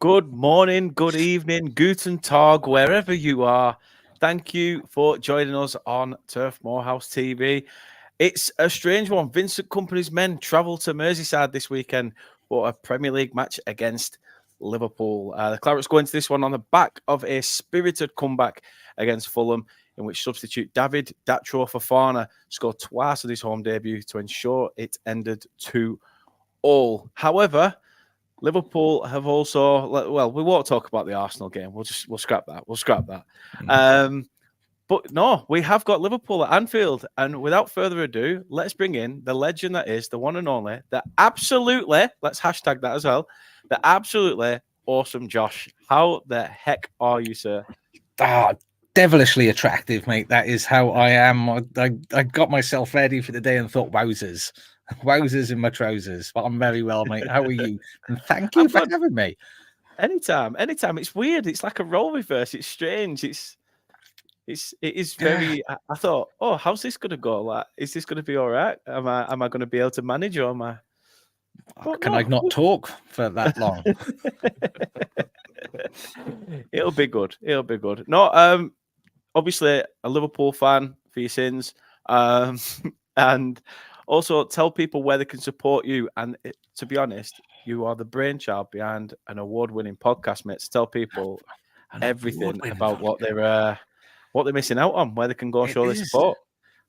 Good morning, good evening, guten Tag, wherever you are. Thank you for joining us on Turf Moorhouse TV. It's a strange one. Vincent Kompany's men travel to Merseyside this weekend for a Premier League match against Liverpool. The Clarets go into this one on the back of a spirited comeback against Fulham, in which substitute David Datro Fofana scored twice at his home debut to ensure it ended 2-2. However, Liverpool have also, well, we won't talk about the Arsenal game. We'll scrap that. We'll scrap that. But no, we have got Liverpool at Anfield. And without further ado, let's bring in the legend that is, the one and only, the absolutely, let's hashtag that as well, the absolutely awesome Josh. How the heck are you, sir? Devilishly attractive, mate. That is how I am. I got myself ready for the day and thought, wowzers. Wowzers in my trousers. But I'm very well, mate. How are you? And thank you for having me. Anytime. It's weird. It's like a role reverse. It's strange. It is very. I thought, oh, how's this gonna go? Like, is this gonna be all right? Am I gonna be able to manage, or am I? I not talk for that long? It'll be good. It'll be good. No, obviously a Liverpool fan for your sins, and also tell people where they can support you. And to be honest, you are the brainchild behind an award-winning podcast, mate. Tell people everything about what they're missing out on, where they can go show their support.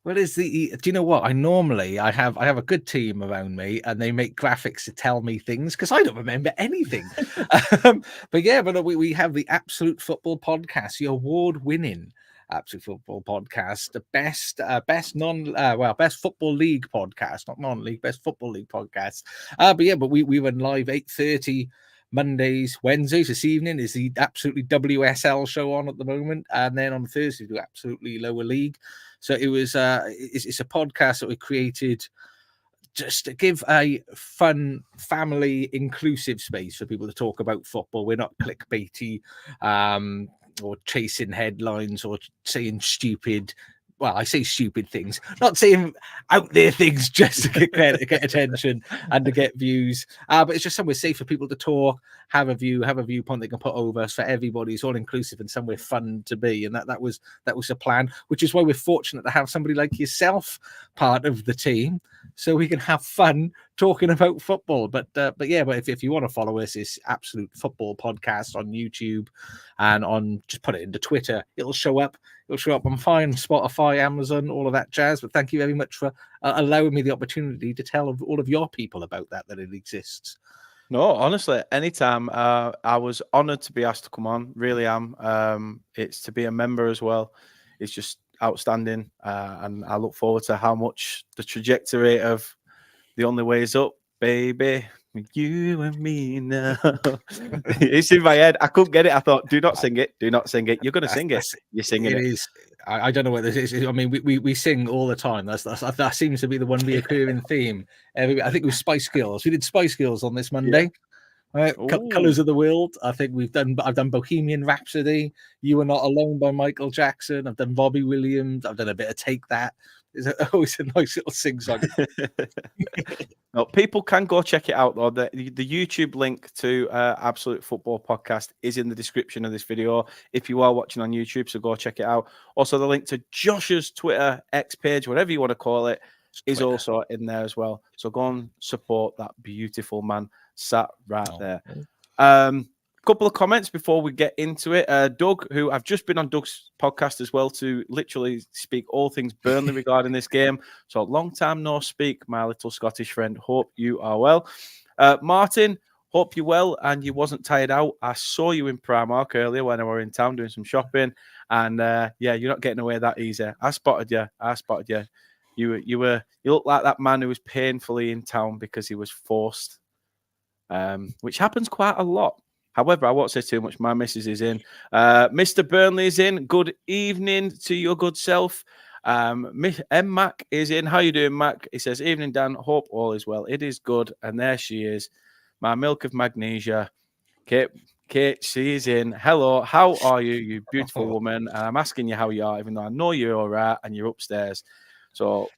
Well, do you know what? I have a good team around me, and they make graphics to tell me things because I don't remember anything. But we have the Absolute Football Podcast, the award-winning Absolute Football Podcast, the best football league podcast, not non-league, best football league podcast. But we run live 8:30 Mondays, Wednesdays. This evening is the absolutely WSL show on at the moment, and then on Thursday we do absolutely lower league. So it was it's a podcast that we created just to give a fun, family, inclusive space for people to talk about football. We're not clickbaity or chasing headlines or saying stupid. Well, I say stupid things, not saying out there things just to get attention and to get views. But it's just somewhere safe for people to talk, have a viewpoint they can put over. So for everybody, it's all inclusive and somewhere fun to be. And that was the plan, which is why we're fortunate to have somebody like yourself part of the team, so we can have fun talking about football. But if you want to follow us, it's Absolute Football Podcast on YouTube, and just put it into Twitter. It'll show up. It'll show up on Fine, Spotify, Amazon, all of that jazz. But thank you very much for allowing me the opportunity to tell all of your people about that it exists. No, honestly, anytime. I was honoured to be asked to come on. Really am. It's to be a member as well. It's just outstanding, and I look forward to how much the trajectory of The Only Way Is Up, baby. You and me now. It's in my head. I couldn't get it. I thought, do not sing it. Do not sing it. You're going to sing it. You're singing it. It is. I don't know what this is. I mean, we sing all the time. That seems to be the one reoccurring theme. I think it was Spice Girls. We did Spice Girls on this Monday. Yeah. Right, Colors of the World. I think I've done Bohemian Rhapsody. You Are Not Alone by Michael Jackson. I've done Bobby Williams. I've done a bit of Take That. It's always a nice little sing-song. No, people can go check it out though. The YouTube link to Absolute Football Podcast is in the description of this video if you are watching on YouTube, so go check it out. Also, the link to Josh's Twitter, X page, whatever you want to call it, is also in there as well. So go and support that beautiful man sat right there. Couple of comments before we get into it. Doug, who I've just been on Doug's podcast as well to literally speak all things Burnley regarding this game. So long time no speak, my little Scottish friend. Hope you are well. Martin, hope you're well and you wasn't tired out. I saw you in Primark earlier when I were in town doing some shopping, and you're not getting away that easy. I spotted you. You look like that man who was painfully in town because he was forced, which happens quite a lot. However, I won't say too much. My missus is in. Mr. Burnley is in. Good evening to your good self. M. Mac is in. How you doing, Mac? He says, evening, Dan. Hope all is well. It is good. And there she is. My milk of magnesia. Kate, she is in. Hello. How are you, you beautiful woman? And I'm asking you how you are, even though I know you're all right and you're upstairs. So,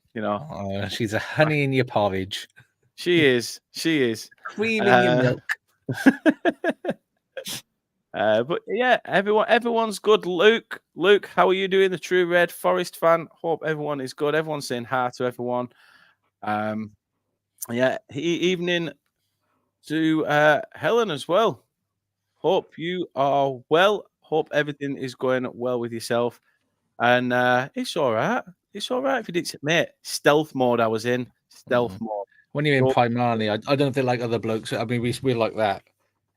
she's a honey in your porridge. She is. Cream in your milk. But yeah, everyone's good. Luke, how are you doing? The True Red Forest fan. Hope everyone is good. Everyone's saying hi to everyone. Yeah, evening to Helen as well. Hope you are well. Hope everything is going well with yourself. And it's all right. It's all right if you didn't, mate. Stealth mode. I was in stealth mode. When you're in Primarily, I don't think like other blokes. I mean, we're like that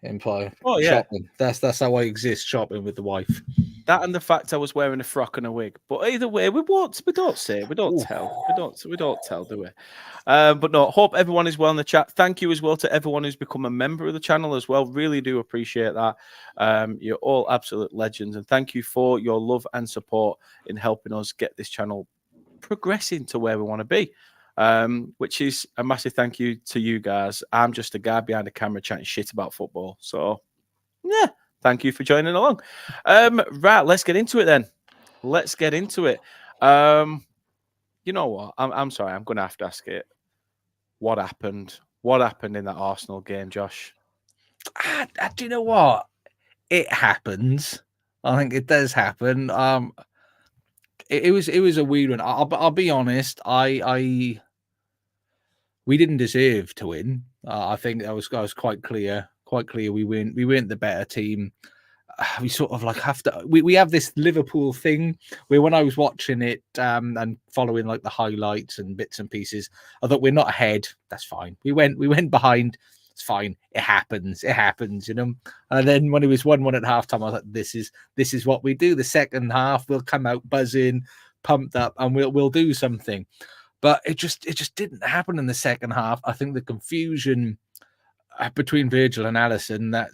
in Oh yeah, shopping. That's how I exist, shopping with the wife. that and the fact I was wearing a frock and a wig. But either way, we don't say, we don't tell, we don't tell, do we? But no, hope everyone is well in the chat. Thank you as well to everyone who's become a member of the channel as well. Really do appreciate that. You're all absolute legends, and thank you for your love and support in helping us get this channel progressing to where we want to be. Which is a massive thank you to you guys. I'm just a guy behind the camera chatting shit about football. So yeah, thank you for joining along. Right, let's get into it then. Let's get into it. You know what? I'm sorry, I'm gonna have to ask it. What happened? What happened in that Arsenal game, Josh? Do you know what? It happens. I think it does happen. It was a weird one. I'll be honest. We didn't deserve to win. I think I was quite clear. Quite clear. We weren't the better team. We sort of like have to. We have this Liverpool thing where when I was watching it and following like the highlights and bits and pieces, I thought we're not ahead. That's fine. We went behind. It's fine. It happens. It happens, you know. And then when it was 1-1 at halftime, I was like, this is what we do. The second half, we'll come out buzzing, pumped up, and we'll do something. But it just didn't happen in the second half. I think the confusion between Virgil and Alisson,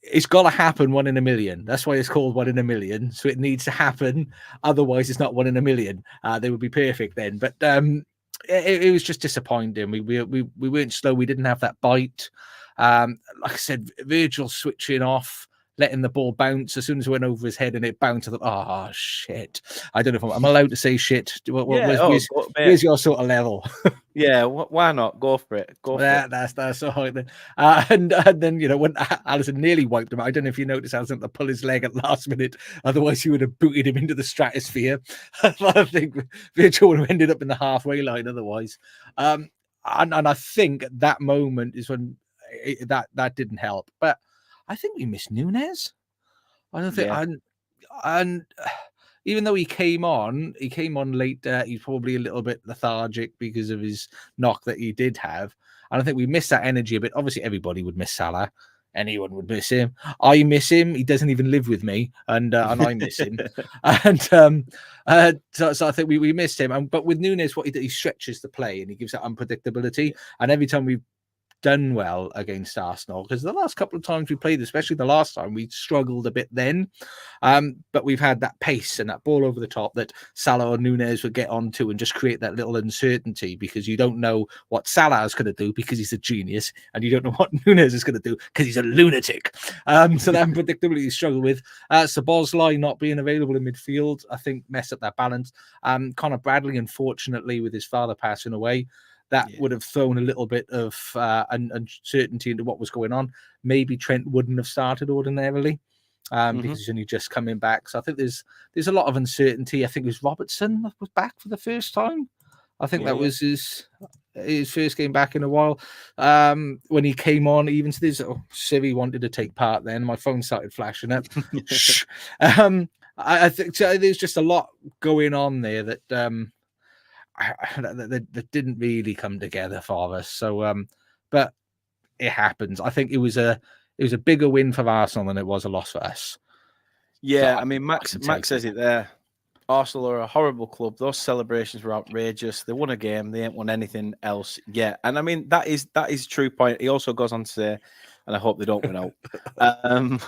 it's got to happen 1 in a million. That's why it's called 1 in a million. So it needs to happen. Otherwise, it's not 1 in a million. They would be perfect then. But it was just disappointing. We weren't slow. We didn't have that bite. Like I said, Virgil switching off, letting the ball bounce as soon as it went over his head and it bounced. I thought, oh shit! I don't know if I'm allowed to say shit. Where's your sort of level? Yeah, why not? Go for it. Go for it. That's all right then. And then you know when Alisson nearly wiped him out. I don't know if you noticed Alisson had to pull his leg at the last minute. Otherwise, he would have booted him into the stratosphere. I think Virgil would have ended up in the halfway line. Otherwise, and I think that moment is when that didn't help. But I think we missed Nunes. I don't think, and even though he came on late. He's probably a little bit lethargic because of his knock that he did have. And I think we missed that energy a bit. Obviously, everybody would miss Salah. Anyone would miss him. I miss him. He doesn't even live with me, and I miss him. And so I think we missed him. But with Nunes, what he stretches the play and he gives that unpredictability. And every time we've done well against Arsenal, because the last couple of times we played, especially the last time, we struggled a bit then. But we've had that pace and that ball over the top that Salah or Nunes would get onto and just create that little uncertainty, because you don't know what Salah is going to do because he's a genius, and you don't know what Nunes is going to do because he's a lunatic. So that unpredictability you struggle with. Szoboszlai not being available in midfield, I think, messed up that balance. Conor Bradley, unfortunately, with his father passing away, that would have thrown a little bit of uncertainty into what was going on. Maybe Trent wouldn't have started ordinarily because he's only just coming back. So I think there's a lot of uncertainty. I think it was Robertson that was back for the first time. I think that was his first game back in a while. When he came on, even to this, Civi wanted to take part then. My phone started flashing up. I think so there's just a lot going on there that that didn't really come together for us. So, but it happens. I think it was a bigger win for Arsenal than it was a loss for us. Yeah, so I mean, Max says it there. Arsenal are a horrible club. Those celebrations were outrageous. They won a game. They ain't won anything else yet. And I mean, that is a true point. He also goes on to say, and I hope they don't win out,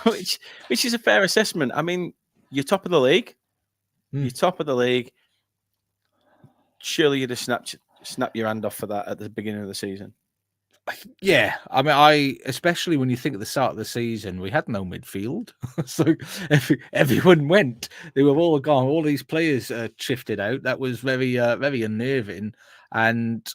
which is a fair assessment. I mean, you're top of the league. You're top of the league. Surely you'd have snapped your hand off for that at the beginning of the season. Yeah, I mean, especially when you think at the start of the season, we had no midfield, so everyone went. They were all gone. All these players shifted out. That was very unnerving. And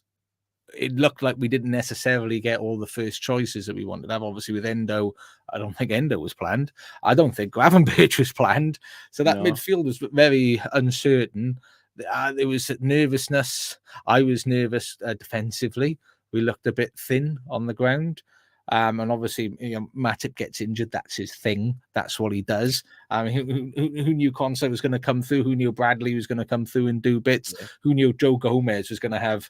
it looked like we didn't necessarily get all the first choices that we wanted to have. Obviously, with Endo, I don't think Endo was planned. I don't think Gravenberch was planned. So that No. midfield was very uncertain. There was nervousness. I was nervous defensively. We looked a bit thin on the ground. And obviously, Matip gets injured. That's his thing. That's what he does. Who knew Conte was going to come through? Who knew Bradley was going to come through and do bits? Yeah. Who knew Joe Gomez was going to have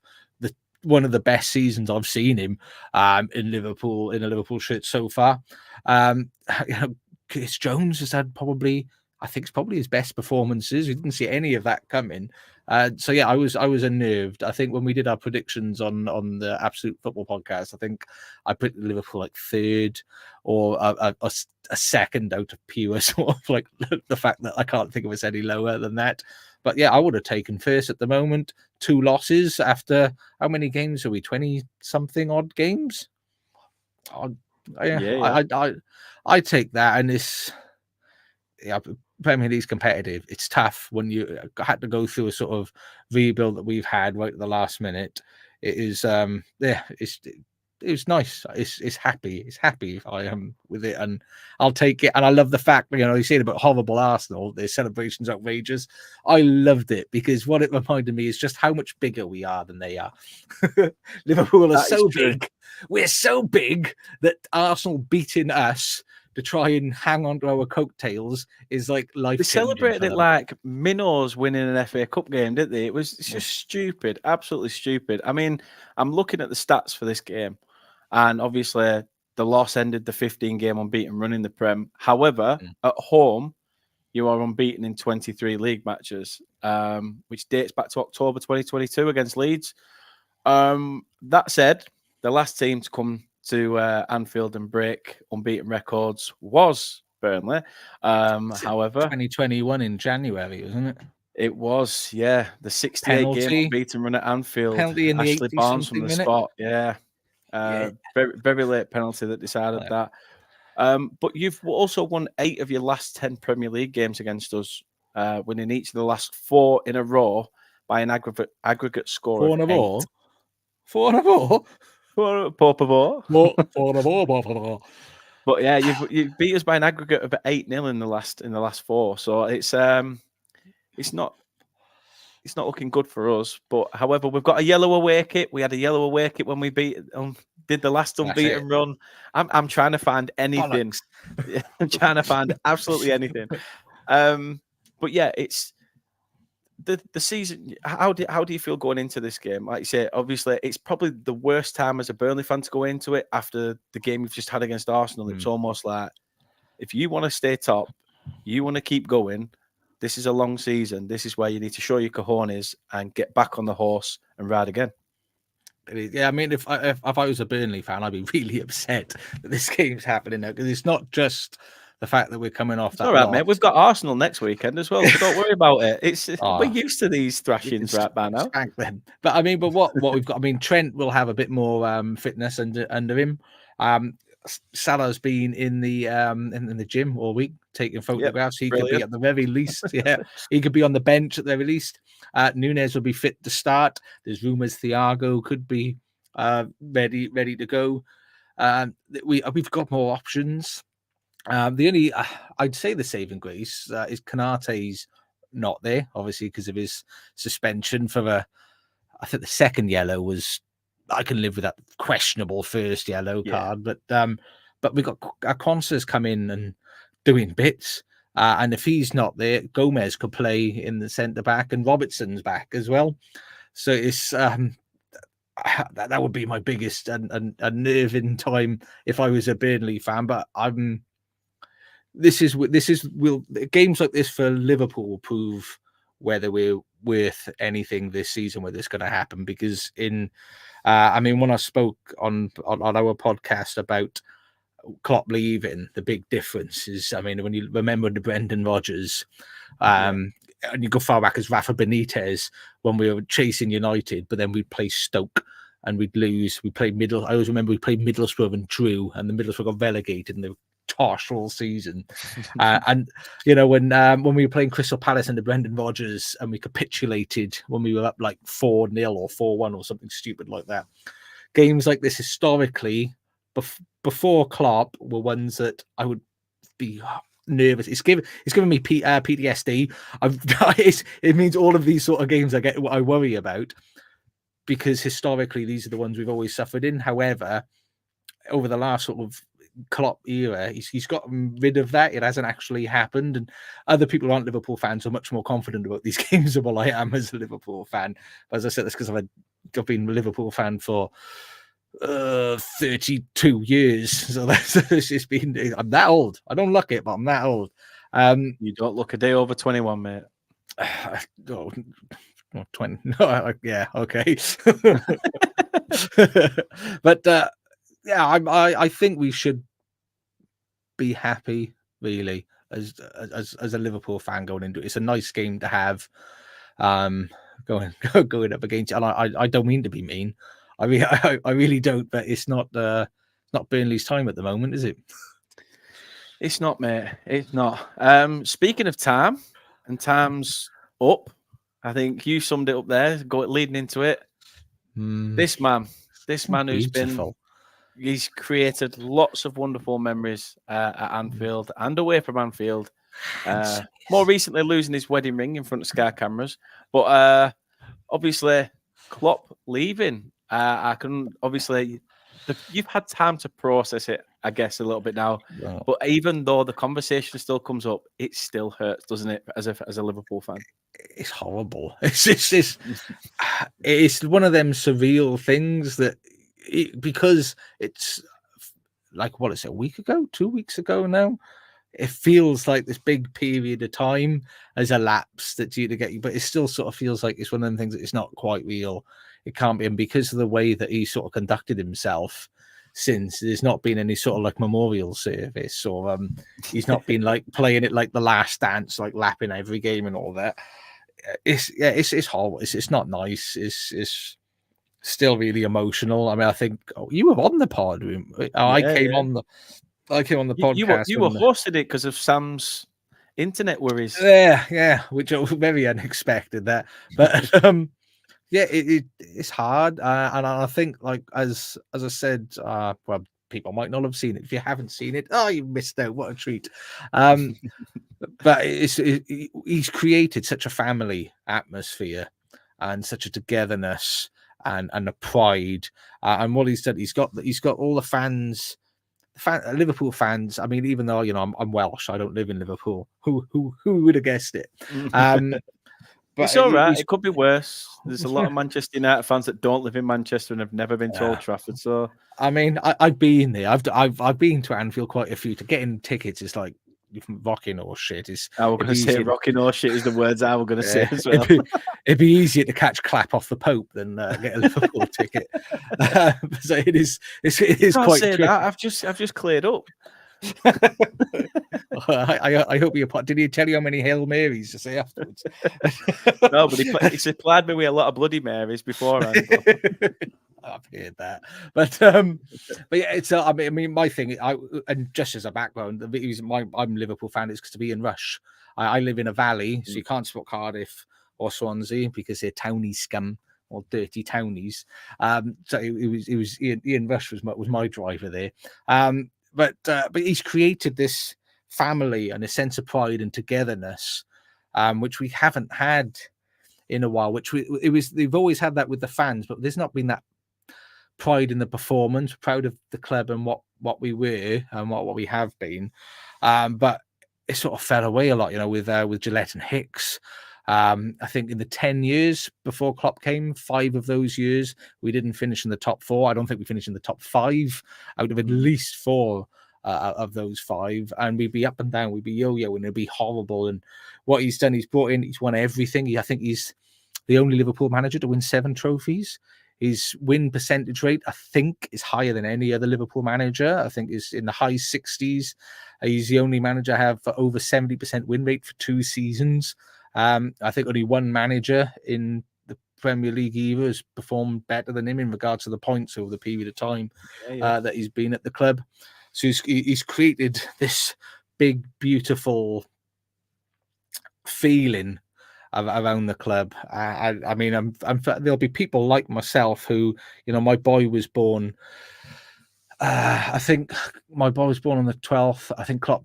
one of the best seasons I've seen him in Liverpool, in a Liverpool shirt so far. Chris Jones has had probably his best performances. We didn't see any of that coming. So yeah, I was unnerved. I think when we did our predictions on the Absolute Football podcast, I think I put Liverpool like third or a second out of pure sort of like the fact that I can't think of us any lower than that. But yeah, I would have taken first at the moment. 2 losses after how many games are we? 20-something odd games. I take that, and this. Yeah, Premier League's competitive. It's tough when you had to go through a sort of rebuild that we've had right at the last minute. It is, it's nice. It's happy. It's happy I am with it, and I'll take it. And I love the fact, you said about horrible Arsenal, their celebrations outrageous. I loved it because what it reminded me is just how much bigger we are than they are. Liverpool are so big. We're so big that Arsenal beating us to try and hang on to our coattails is like life. They celebrated it like minnows winning an FA Cup game, didn't they? It's just stupid, absolutely stupid. I mean, I'm looking at the stats for this game, and obviously the loss ended the 15-game unbeaten run in the Prem. However, at home, you are unbeaten in 23 league matches, which dates back to October 2022 against Leeds. That said, the last team to come to Anfield and break unbeaten records was Burnley. However, 2021 in January, wasn't it? It was, yeah. The 68-game unbeaten run at Anfield. Penalty in Ashley the Barnes from the minute. spot. Yeah. Very, very late penalty that decided that. But you've also won 8 of your last 10 Premier League games against us, winning each of the last 4 in a row by an aggregate score 4 of 8. 4 in a row? But yeah, you beat us by an aggregate of 8-0 in the last 4. So it's not looking good for us. But however, we've got a yellow away kit. We had a yellow away kit when we did the last unbeaten run. I'm trying to find anything. I'm trying to find absolutely anything. But yeah, it's the season. How do you feel going into this game? Like you say, obviously, it's probably the worst time as a Burnley fan to go into it after the game we've just had against Arsenal. It's almost like if you want to stay top, you want to keep going. This is a long season. This is where you need to show your cojones and get back on the horse and ride again. Yeah, I mean, if I was a Burnley fan, I'd be really upset that this game's happening now because it's not just the fact that we're coming off that. All right, mate. We've got Arsenal next weekend as well, so don't worry about it. We're used to these thrashings right by now. Them. But I mean, what we've got? I mean, Trent will have a bit more fitness under him. Salah's been in the gym all week taking photographs. He could be at the very least. Yeah, he could be on the bench at the very least. Nunes will be fit to start. There's rumours Thiago could be ready to go. We've got more options. The only I'd say the saving grace is Konate's not there, obviously because of his suspension for I think the second yellow was. I can live with that questionable first yellow card, but we got Quansah's come in and doing bits, and if he's not there, Gomez could play in the centre back, and Robertson's back as well. So it's that would be my biggest unnerving time if I was a Burnley fan. But games like this for Liverpool will prove whether we're worth anything this season, whether it's going to happen. Because when I spoke on our podcast about Klopp leaving, the big difference is, when you remember the Brendan Rodgers, and you go far back as Rafa Benitez when we were chasing United, but then we'd play Stoke and we'd lose. We played I always remember we played Middlesbrough and drew, and the Middlesbrough got relegated and they tosh all season. And when we were playing Crystal Palace under Brendan Rodgers and we capitulated when we were up like 4-0 or 4-1 or something stupid like that. Games like this historically, before Klopp, were ones that I would be nervous. It's giving me PTSD. It means all of these sort of games I worry about, because historically these are the ones we've always suffered in. However, over the last sort of Klopp era, he's gotten rid of that. It hasn't actually happened, and other people who aren't Liverpool fans are much more confident about these games than what I am as a Liverpool fan. But as I said, that's because I've been a Liverpool fan for 32 years, so it's just been. I'm that old. I don't look it, but I'm that old. You don't look a day over 21, mate. Oh, 20. No, yeah, okay. But yeah, I think we should be happy, really, as a Liverpool fan going into it. It's a nice game to have, going up against. And I don't mean to be mean. I mean, I really don't. But it's not Burnley's time at the moment, is it? It's not, mate. It's not. Speaking of time, and time's up. I think you summed it up there. Leading into it. This man who's he's created lots of wonderful memories at Anfield and away from Anfield. More recently, losing his wedding ring in front of Sky cameras, but obviously, Klopp leaving. I can obviously. You've had time to process it, I guess, a little bit now. Yeah. But even though the conversation still comes up, it still hurts, doesn't it? As a Liverpool fan, it's horrible. It's one of them surreal things that, because it's like, what is it, a week ago, 2 weeks ago now? It feels like this big period of time has elapsed that's due to get you, but it still sort of feels like it's one of them things that it's not quite real. It can't be, and because of the way that he sort of conducted himself since, there's not been any sort of like memorial service, or he's not been like playing it like The Last Dance, like lapping every game and all that. It's horrible. It's not nice. It's still really emotional. I mean, I think you were on the pod. I came on the podcast. You were hosting it because of Sam's internet worries. Yeah, which are very unexpected. That, but yeah, it's hard, and I think, like as I said, well, people might not have seen it. If you haven't seen it, you missed out. What a treat! But he's created such a family atmosphere and such a togetherness and a pride. And what he's done, he's got all the fans. Liverpool fans. I mean, even though I'm Welsh, I don't live in Liverpool. Who would have guessed it? But it's all right. It could be worse. There's a lot of Manchester United fans that don't live in Manchester and have never been to Old Trafford. So I mean, I've been there. I've been to Anfield quite a few. To getting tickets is like rocking or shit. I was going to say rocking or shit is the words I was going to say as well. It'd be easier to catch clap off the Pope than get a Liverpool ticket. So it is quite. Say that. I've just cleared up. I hope you. Did he tell you how many Hail Marys to say afterwards? No, but he supplied me with a lot of Bloody Marys beforehand. I've heard that, but yeah, it's. I mean, my thing. And just as a background, the reason why I'm a Liverpool fan is because of Ian Rush. I live in a valley, so you can't support Cardiff or Swansea because they're townie scum or dirty townies. So it was Ian Rush was my driver there. But he's created this family and a sense of pride and togetherness, which we haven't had in a while. They've always had that with the fans, but there's not been that pride in the performance. We're proud of the club and what we were and what we have been. But it sort of fell away a lot, with Gillette and Hicks. I think in the 10 years before Klopp came, 5 of those years we didn't finish in the top 4. I don't think we finished in the top 5 out of at least 4 of those 5, and we'd be up and down, we'd be yo-yo, and it'd be horrible. And what he's done, he's won everything. I think he's the only Liverpool manager to win 7 trophies. His win percentage rate, I think, is higher than any other Liverpool manager. I think is in the high 60s. He's the only manager to have over 70% win rate for 2 seasons. I think only one manager in the Premier League era has performed better than him in regards to the points over the period of time that he's been at the club. So he's created this big, beautiful feeling around the club. I mean, there'll be people like myself who, my boy was born. I think my boy was born on the 12th. I think Klopp,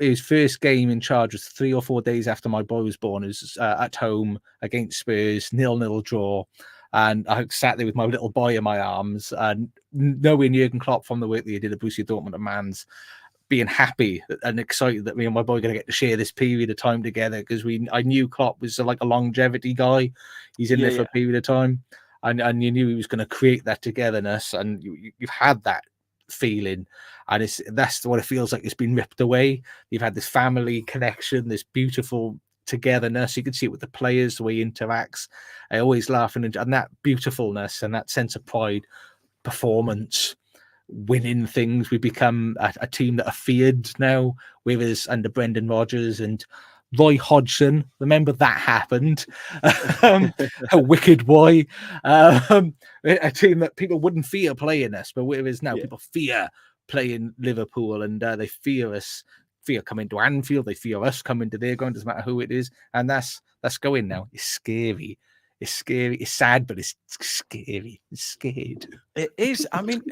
his first game in charge was 3 or 4 days after my boy was born. It was at home against Spurs, 0-0 draw. And I sat there with my little boy in my arms, and knowing Jurgen Klopp from the work that he did at Borussia Dortmund and Mainz, being happy and excited that me and my boy are going to get to share this period of time together, because I knew Klopp was like a longevity guy. He's in there for a period of time, and you knew he was going to create that togetherness, and you've had that feeling, and that's what it feels like. It's been ripped away. You've had this family connection, this beautiful togetherness. You can see it with the players, the way he interacts. I always laughing, and that beautifulness and that sense of pride, performance, winning things. We become a team that are feared now, whereas under Brendan Rodgers and Roy Hodgson, remember that happened. A wicked boy. A team that people wouldn't fear playing us, but whereas now people fear playing Liverpool, and they fear us. Fear coming to Anfield, they fear us coming to their ground, doesn't matter who it is, and that's going now. It's scary. It's scary. It's sad, but it's scary. It's scared. It is. I mean,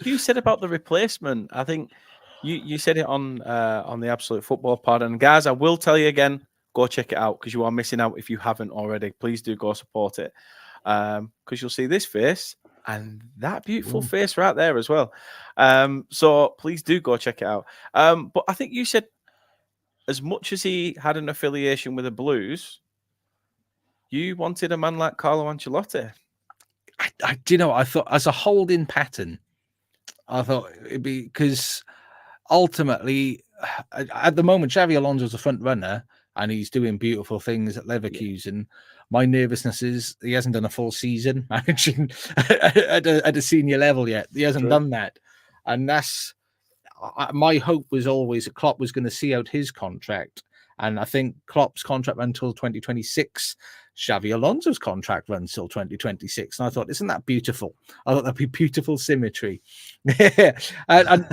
you said about the replacement. I think you said it on the Absolute Football Pod. And guys, I will tell you again, go check it out, because you are missing out if you haven't already. Please do go support it, because you'll see this face and that beautiful face right there as well. So please do go check it out. But I think you said, as much as he had an affiliation with the Blues, you wanted a man like Carlo Ancelotti. I thought as a holding pattern, I thought it'd be, because ultimately at the moment Xavi Alonso's a front runner and he's doing beautiful things at Leverkusen. My nervousness is he hasn't done a full season managing at a senior level yet. He hasn't done that, and that's my hope was always that Klopp was going to see out his contract. And I think Klopp's contract runs until 2026. Xavi Alonso's contract runs till 2026. And I thought, isn't that beautiful? I thought that'd be beautiful symmetry. and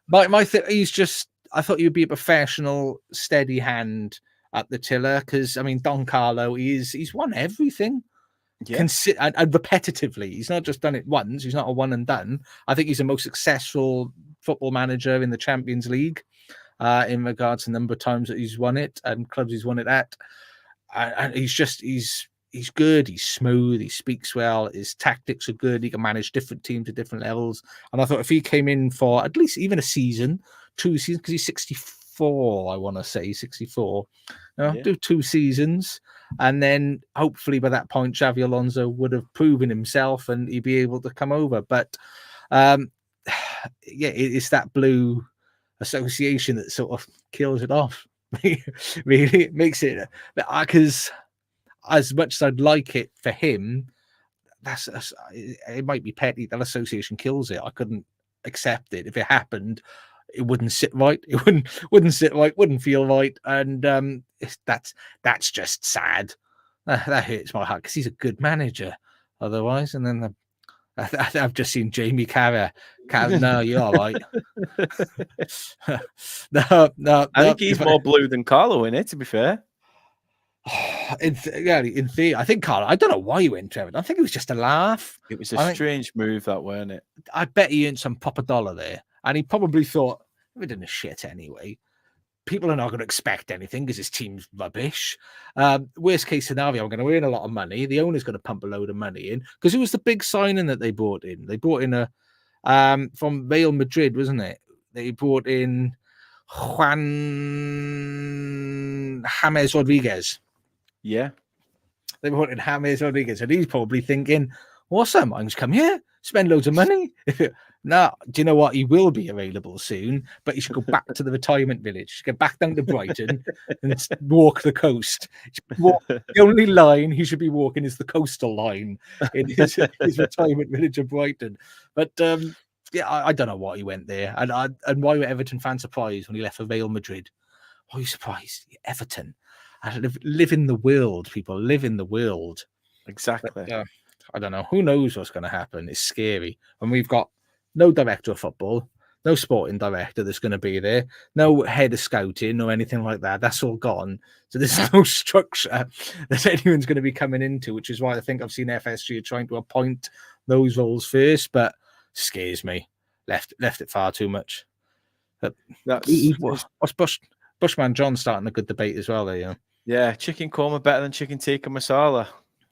my he's just, I thought you'd be a professional, steady hand at the tiller, because I mean, Don Carlo, he's won everything. And repetitively. He's not just done it once. He's not a one and done. I think he's the most successful football manager in the Champions League, in regards to the number of times that he's won it and clubs he's won it at. And he's good. He's smooth. He speaks well. His tactics are good. He can manage different teams at different levels. And I thought if he came in for at least even a season, 2 seasons, because he's 64, I want to say 64. Do 2 seasons. And then hopefully by that point, Xavi Alonso would have proven himself and he'd be able to come over. But it's that blue association that sort of kills it off. Really, it makes it, because as much as I'd like it for him, it might be petty. That association kills it. I couldn't accept it. If it happened, it wouldn't sit right. It wouldn't sit right. Wouldn't feel right. And that's just sad. That hurts my heart, because he's a good manager otherwise. And then I've just seen Jamie Carragher. No, you're all right. No. I think he's more blue than Carlo in it, to be fair. In theory, I think Carlo, I don't know why he went to Everton. I think it was just a laugh. It was a strange move, that, weren't it? I bet he earned some proper dollar there. And he probably thought, we're doing a shit anyway. People are not going to expect anything because his team's rubbish. Worst case scenario, I'm going to earn a lot of money. The owner's going to pump a load of money in, because it was the big signing that they brought in. They brought in a from Real Madrid, wasn't it? They brought in James Rodriguez. Yeah. They brought in James Rodriguez, and he's probably thinking, awesome, I can just come here, spend loads of money. No, do you know what? He will be available soon, but he should go back to the retirement village. Get back down to Brighton and walk the coast. The only line he should be walking is the coastal line in his retirement village of Brighton. But I don't know why he went there, and why were Everton fans surprised when he left for Real Madrid? Why are you surprised? Everton. Live in the world, people. Live in the world. Exactly. But, I don't know. Who knows what's going to happen? It's scary. And we've got no director of football, no sporting director that's going to be there, no head of scouting or anything like that. That's all gone. So there's no structure that anyone's going to be coming into, which is why I think I've seen FSG trying to appoint those roles first, but scares me. Left it far too much. But what's Bushman John starting a good debate as well there, you know? Yeah, chicken korma better than chicken tikka masala.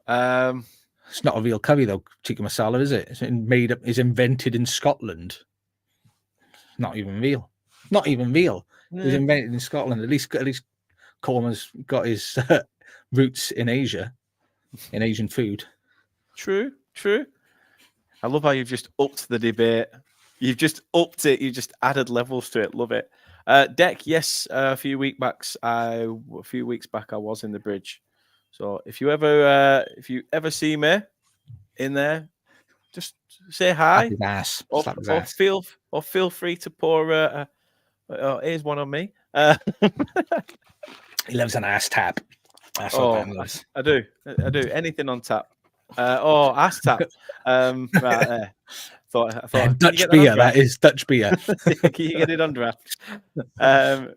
It's not a real curry though, tikka masala, is it? It's made up, is invented in Scotland. Not even real. Not even real. It was invented in Scotland. At least korma's got his roots in Asia, in Asian food. True. I love how you've just upped the debate. You've just upped it. You just added levels to it. Love it. Deck, yes. A few weeks back, I was in the bridge. So if you ever see me in there, just say hi. Ass. Or feel free to pour. Here's one on me. He loves an ass tap. That's what Ben loves. I do. Anything on tap. Ass tap. Right there. I thought Dutch beer. That is Dutch beer. Can you get it on draft?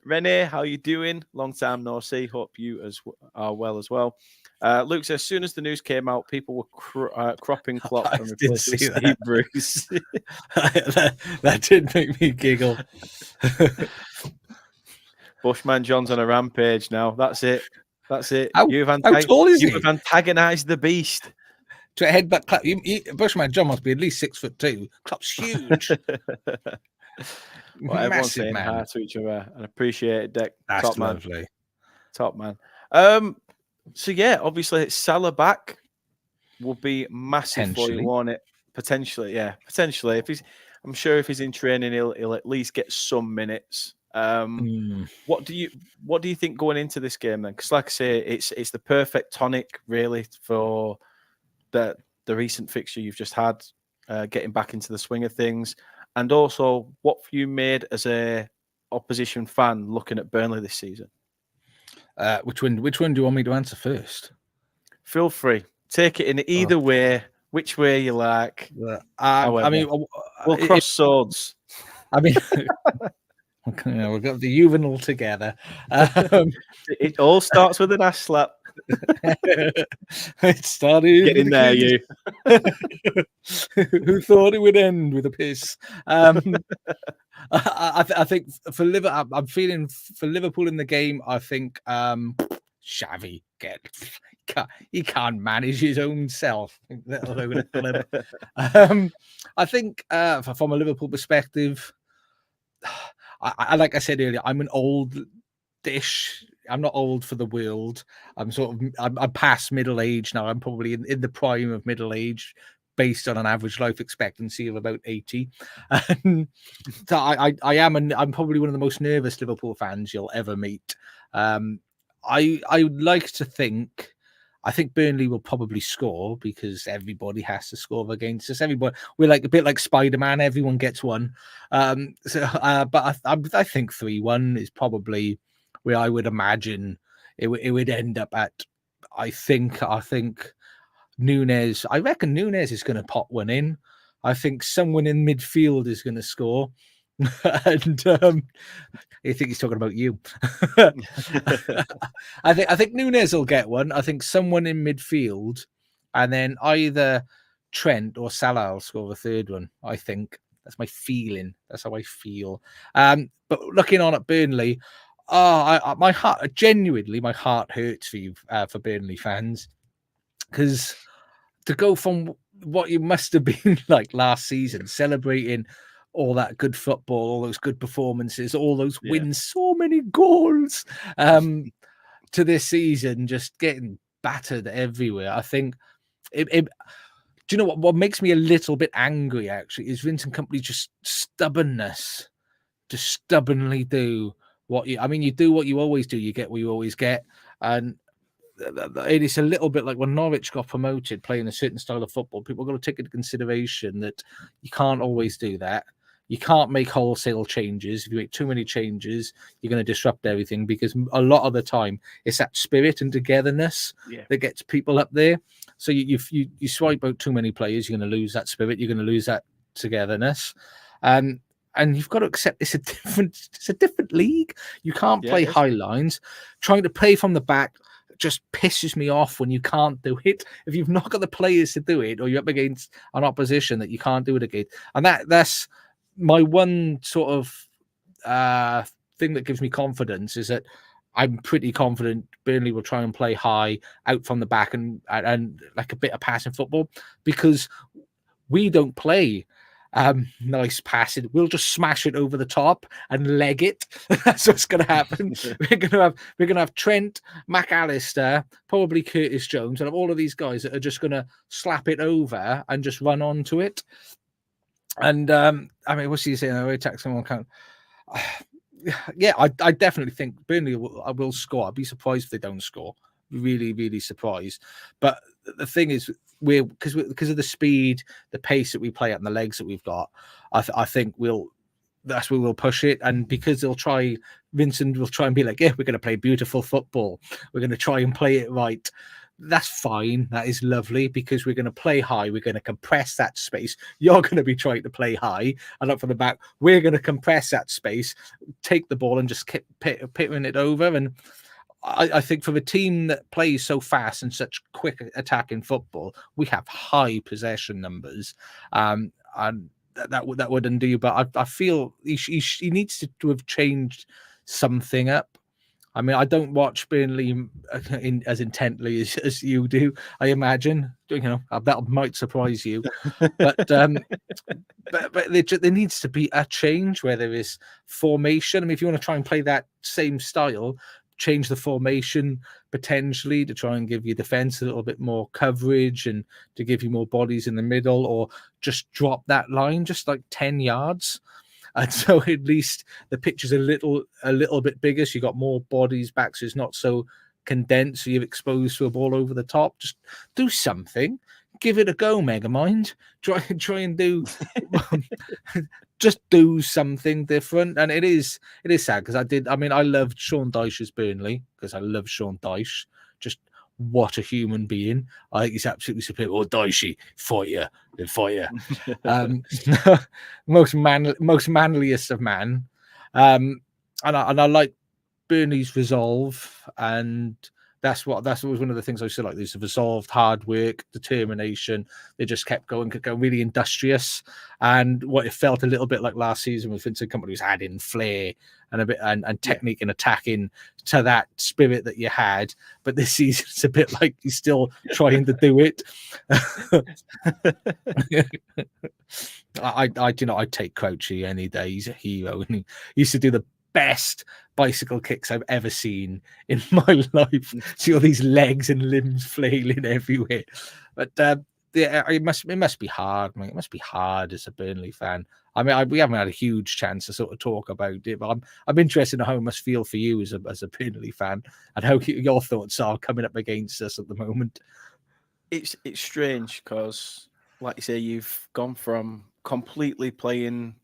Renee, how you doing? Long time no see. Hope you are well as well. Luke says, as soon as the news came out, people were cropping Klopp and replacing Steve Bruce. that did make me giggle. Bushman John's on a rampage now. That's it. How tall is he? You've antagonised the beast. To a headbutt Klopp. Bushman John must be at least 6'2". Klopp's huge. Everyone's saying hi to each other and appreciate it, Deck. That's lovely. Top man. So yeah, obviously Salah back will be massive for you, won't it? Potentially. I'm sure if he's in training, he'll at least get some minutes. What do you think going into this game then? Because like I say, it's the perfect tonic really for the recent fixture you've just had, getting back into the swing of things, and also what have you made as a opposition fan looking at Burnley this season? Which one do you want me to answer first? Feel free. Take it in either way, which way you like. I mean, we'll cross swords. I mean, we've got the juvenile together. It all starts with an ass slap. It started. Get in there, you. Who thought it would end with a piss? I think for Liverpool, I'm feeling for Liverpool in the game. I think Xavi he can't manage his own self. I think from a Liverpool perspective, I like I said earlier, I'm an old dish. I'm not old for the world. I'm past middle age now. I'm probably in the prime of middle age, based on an average life expectancy of about 80. So I'm probably one of the most nervous Liverpool fans you'll ever meet. I would like to think. I think Burnley will probably score because everybody has to score against us. Everybody, we're like a bit like Spider-Man. Everyone gets one. But I think 3-1 is probably where I would imagine it would end up at. I think Nunes. I reckon Nunes is going to pop one in. I think someone in midfield is going to score. And I think he's talking about you. I think Nunes will get one. I think someone in midfield, and then either Trent or Salah will score the third one. I think that's my feeling. That's how I feel. But looking on at Burnley, my heart hurts for you, for Burnley fans, because to go from what you must have been like last season, celebrating all that good football, all those good performances, all those wins, so many goals, to this season just getting battered everywhere. I think do you know what makes me a little bit angry actually is Vincent Kompany just stubbornness, to stubbornly do you do what you always do, you get what you always get. And it is a little bit like when Norwich got promoted playing a certain style of football. People got to take into consideration that you can't always do that. You can't make wholesale changes. If you make too many changes, you're going to disrupt everything, because a lot of the time it's that spirit and togetherness that gets people up there. So you swipe out too many players, you're going to lose that spirit. You're going to lose that togetherness. And And you've got to accept it's a different league. You can't play high lines. Trying to play from the back just pisses me off when you can't do it. If you've not got the players to do it, or you're up against an opposition that you can't do it against. And that's my one sort of thing that gives me confidence, is that I'm pretty confident Burnley will try and play high out from the back and like a bit of passing football, because we don't play nice passing. We'll just smash it over the top and leg it. That's what's going to happen. We're going to have Trent, McAllister, probably Curtis Jones, and have all of these guys that are just going to slap it over and just run onto it. And I mean, what's he saying? I attack someone can't. Yeah, I definitely think Burnley will score. I'd be surprised if they don't score. Really, really surprised. But the thing is, because of the speed, the pace that we play at, and the legs that we've got, I think that's where we'll push it. And because Vincent will try and be like, yeah, we're going to play beautiful football. We're going to try and play it right. That's fine. That is lovely, because we're going to play high. We're going to compress that space. You're going to be trying to play high and up from the back. We're going to compress that space, take the ball and just keep pitting it over. And I think for a team that plays so fast and such quick attacking football, we have high possession numbers. And that would undo. But I feel he needs to have changed something up. I mean, I don't watch Burnley as intently as you do, I imagine. You know, that might surprise you. But there needs to be a change where there is formation. I mean, if you want to try and play that same style, change the formation potentially to try and give your defense a little bit more coverage and to give you more bodies in the middle, or just drop that line just like 10 yards. And so at least the pitch is a little bit bigger, so you got more bodies back, so it's not so condensed, so you're exposed to a ball over the top. Just do something. Give it a go, Megamind. Try and do just do something different. And it is sad, because I loved Sean Dyche's Burnley, because I love Sean Dyche. Just what a human being. I think he's absolutely superb. Oh, Dyche, fire. Most manliest of man. And I like Burnley's resolve, and that was one of the things I used to like. There's resolved, hard work, determination. They just kept going really industrious. And what it felt a little bit like last season with Vincent Kompany was adding flair and a bit and technique and attacking to that spirit that you had. But this season it's a bit like he's still trying to do it. I'd take Crouchy any day. He's a hero, and he used to do the best bicycle kicks I've ever seen in my life. See all these legs and limbs flailing everywhere. But it must be hard, mate. It must be hard as a Burnley fan. I mean, we haven't had a huge chance to sort of talk about it, but I'm interested in how it must feel for you as a Burnley fan, and how your thoughts are coming up against us at the moment. It's strange, because, like you say, you've gone from completely playing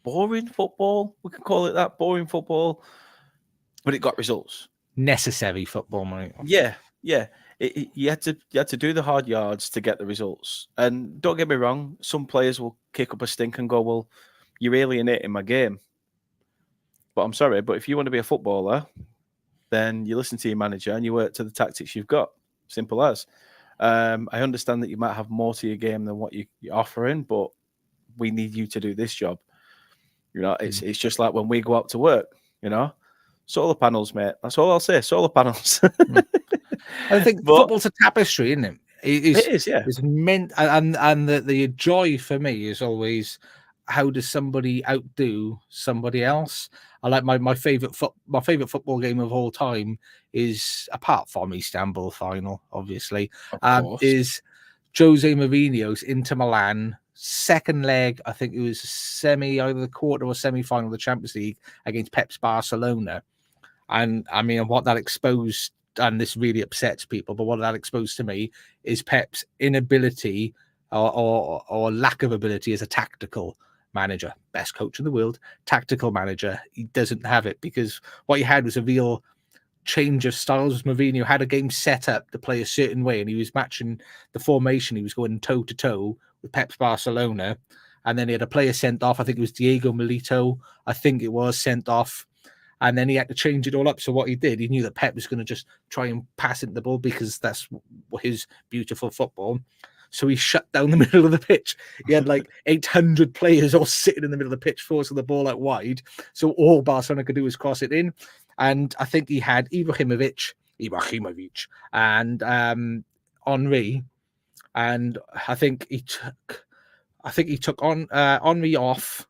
boring football, we can call it that, boring football, but it got results. Necessary football, mate. Yeah. You had to do the hard yards to get the results. And don't get me wrong, some players will kick up a stink and go, well, you're alienating my game. But I'm sorry, but if you want to be a footballer, then you listen to your manager and you work to the tactics you've got. Simple as. I understand that you might have more to your game than what you're offering, but we need you to do this job. You know, it's just like when we go out to work, you know, solar panels, mate. That's all I'll say. Solar panels. I think football's a tapestry, isn't it? It is, yeah. It's meant, and the joy for me is always, how does somebody outdo somebody else? I like my favorite football game of all time is, apart from Istanbul final, obviously, is Jose Mourinho's Inter Milan. Second leg, I think it was either the quarter or semi-final of the Champions League against Pep's Barcelona. And I mean, what that exposed, and this really upsets people, but what that exposed to me is Pep's inability or lack of ability as a tactical manager. Best coach in the world, tactical manager. He doesn't have it, because what he had was a real change of styles. Mourinho had a game set up to play a certain way, and he was matching the formation. He was going toe to toe with Pep's Barcelona, and then he had a player sent off. I think it was Diego Milito. I think it was sent off. And then he had to change it all up. So what he did, he knew that Pep was going to just try and pass it the ball because that's his beautiful football. So he shut down the middle of the pitch. He had like 800 players all sitting in the middle of the pitch, forcing the ball out wide. So all Barcelona could do was cross it in. And I think he had Ibrahimovic, and Henry. And I think he took on Henry off.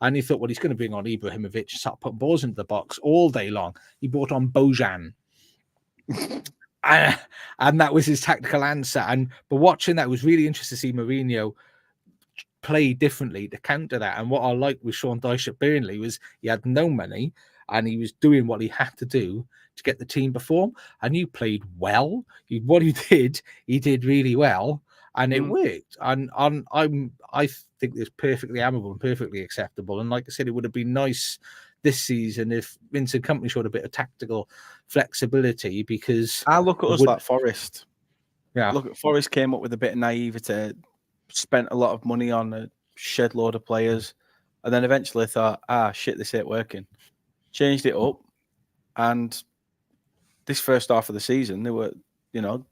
And he thought, well, he's going to bring on Ibrahimovic, start putting balls into the box all day long. He brought on Bojan. And that was his tactical answer. But watching that, it was really interesting to see Mourinho play differently to counter that. And what I liked with Sean Dyche at Burnley was he had no money and he was doing what he had to do to get the team perform. And he played well. What he did really well. And it worked. And I think it's perfectly admirable and perfectly acceptable. And like I said, it would have been nice this season if Vincent Kompany showed a bit of tactical flexibility, because I look at us like Forest. Yeah. Look at Forest came up with a bit of naivety, spent a lot of money on a shed load of players, and then eventually thought, shit, this ain't working. Changed it up, and this first half of the season, they were,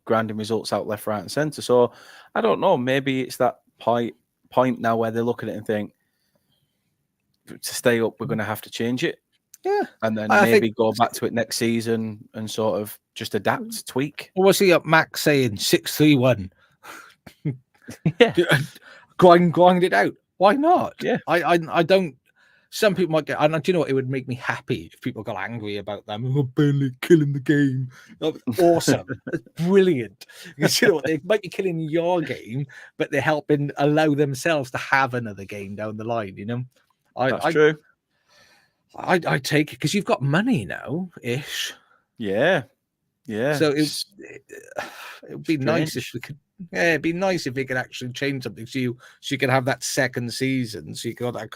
grinding results out left, right, and centre. So I don't know. Maybe it's that point now where they look at it and think, to stay up, we're going to have to change it. Yeah. And then maybe go back to it next season and sort of just adapt, tweak. What was he up Max saying? 6-3-1. Yeah. Grind it out. Why not? Yeah. I don't. Some people might get. And do you know what? It would make me happy if people got angry about them. Oh, Burnley killing the game. Awesome. That's brilliant. Because you know what? They might be killing your game, but they're helping allow themselves to have another game down the line, That's true. I take it because you've got money now, ish. Yeah. Yeah. So it would be nice if we could. Yeah, it'd be nice if we could actually change something so you could have that second season. So you got that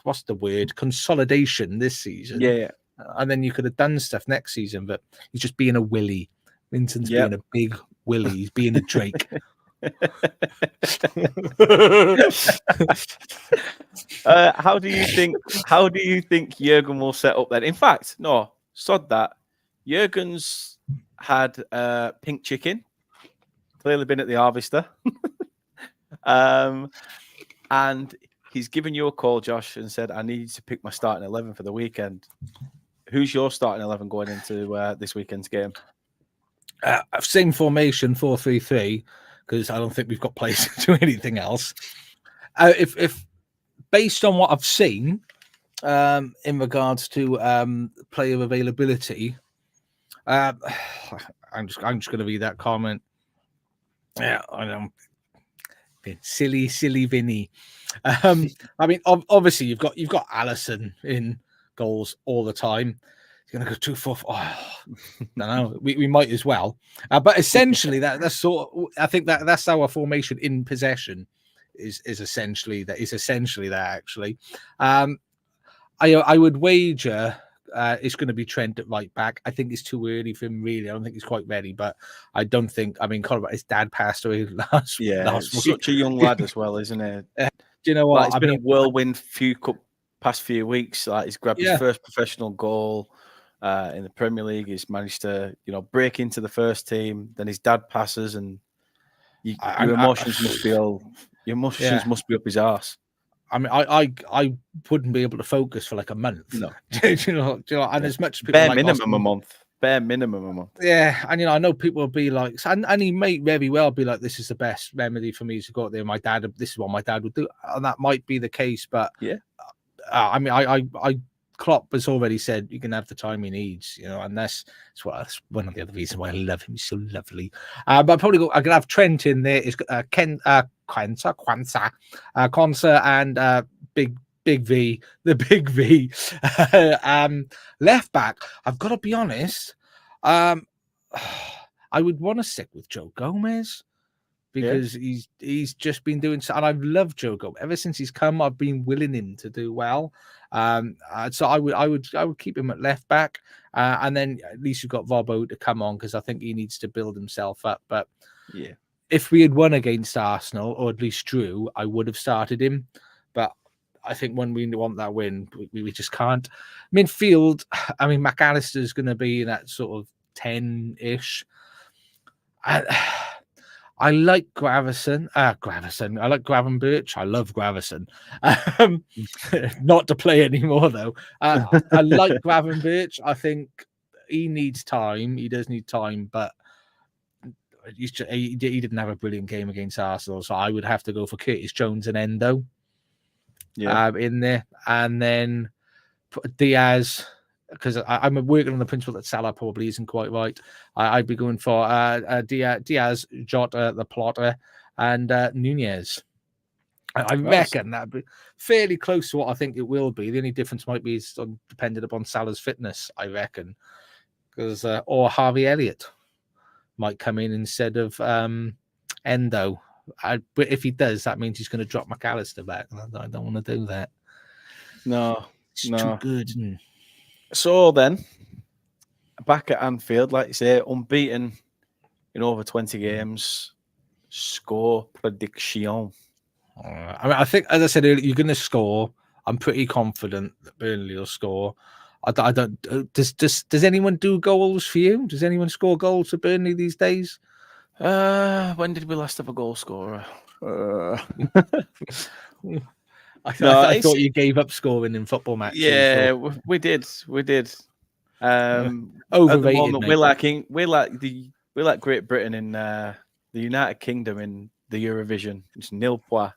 what's the word? Consolidation this season. Yeah. And then you could have done stuff next season, but he's just being a willy. Vincent's being a big willy. He's being a Drake. How do you think Jurgen will set up then? In fact, no, sod that. Jurgen's had pink chicken. Clearly been at the Harvester. And he's given you a call, Josh, and said, I need to pick my starting 11 for the weekend. Who's your starting 11 going into this weekend's game? Same formation, 4-3-3, because I don't think we've got players to do anything else. If based on what I've seen in regards to player availability, I'm just going to read that comment. Yeah, I know. Silly Vinny. I mean, obviously you've got Alisson in goals all the time. He's going to go 2-4. Oh, no, we might as well. But essentially, that's sort of, I think that's our formation in possession is essentially that. Is essentially that actually. I would wager. It's going to be Trent at right back. I think it's too early for him, really. I don't think he's quite ready, but I don't think. I mean, his dad passed away last week. Such a young lad as well, isn't it? Do you know what? It's been a whirlwind past few weeks. Like he's grabbed his first professional goal in the Premier League. He's managed to, break into the first team. Then his dad passes, and your emotions must be up his arse. I mean, I wouldn't be able to focus for like a month. No, do you know, and as much as people bare minimum a month. Yeah, and I know people will be like, and he may very well be like, this is the best remedy for me to go out there. This is what my dad would do, and that might be the case. But yeah, I mean, Klopp has already said you can have the time he needs, and that's one of the other reasons why I love him. He's so lovely. But I'm gonna have Trent in there. It's Quansah, and Big V, the Big V. Left back, I've got to be honest. I would want to stick with Joe Gomez because he's just been doing so, and I've loved Joe Gomez ever since he's come. I've been willing him to do well. So I would keep him at left back, and then at least you've got Robbo to come on because I think he needs to build himself up. But yeah, if we had won against Arsenal, or at least drew, I would have started him. But I think when we want that win, we just can't. Midfield, I mean, McAllister's going to be that sort of 10-ish. I like Gravison. I like Gravenberch. I love Gravison. Not to play anymore, though. I like Gravenberch. I think he needs time. He does need time, but he didn't have a brilliant game against Arsenal, so I would have to go for Curtis Jones and Endo in there. And then put Diaz, because I'm working on the principle that Salah probably isn't quite right. I'd be going for Diaz, Jota, the plotter, and Nunez. I reckon that'd be fairly close to what I think it will be. The only difference might be dependent upon Salah's fitness, I reckon. Because or Harvey Elliott might come in instead of Endo. But if he does, that means he's going to drop McAllister back. I don't want to do that. No, it's too good. So then, back at Anfield, like you say, unbeaten in over 20 games. Score prediction. I mean, I think, as I said earlier, you're going to score. I'm pretty confident that Burnley will score. I don't. Does anyone do goals for you? Does anyone score goals for Burnley these days? When did we last have a goal scorer? I thought you gave up scoring in football matches. Yeah, we did. Overrated. At the moment, we're like Great Britain in the United Kingdom in the Eurovision. It's nil point